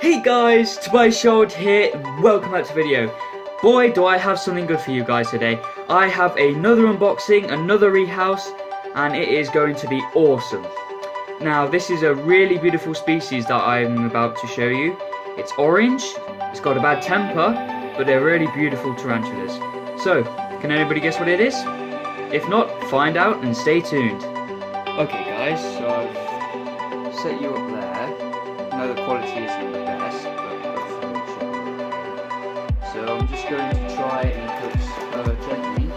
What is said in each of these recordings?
Hey guys, Tobias Short here, welcome back to the video. Boy, do I have something good for you guys today. I have another unboxing, another rehouse, and it is going to be awesome. Now, this is a really beautiful species that I'm about to show you. It's orange, it's got a bad temper, but they're really beautiful tarantulas. So, can anybody guess what it is? If not, find out and stay tuned. Okay guys, so I've set you up there. I know the quality isn't the best, but hopefully it should be okay. So I'm just going to try and put gently.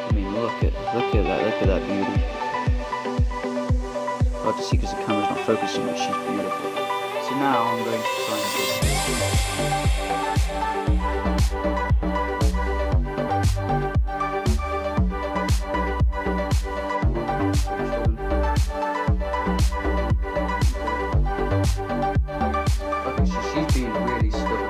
I mean, look at that beauty. Hard to see because the camera's not focusing, but she's beautiful. So now I'm going to try and put she's being really stubborn.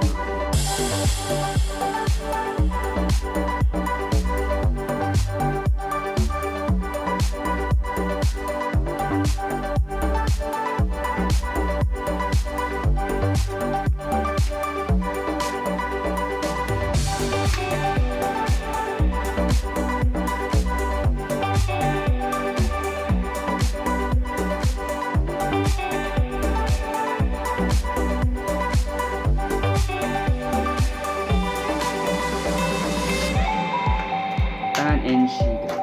And in she goes.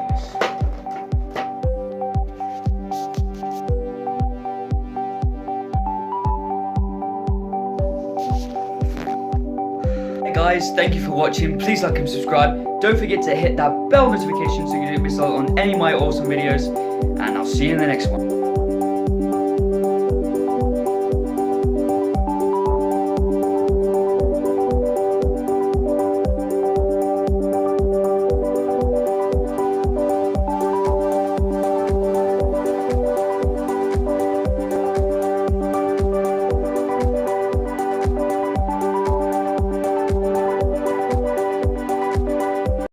Hey guys, thank you for watching. Please like and subscribe. Don't forget to hit that bell notification so you don't miss out on any of my awesome videos. And I'll see you in the next one.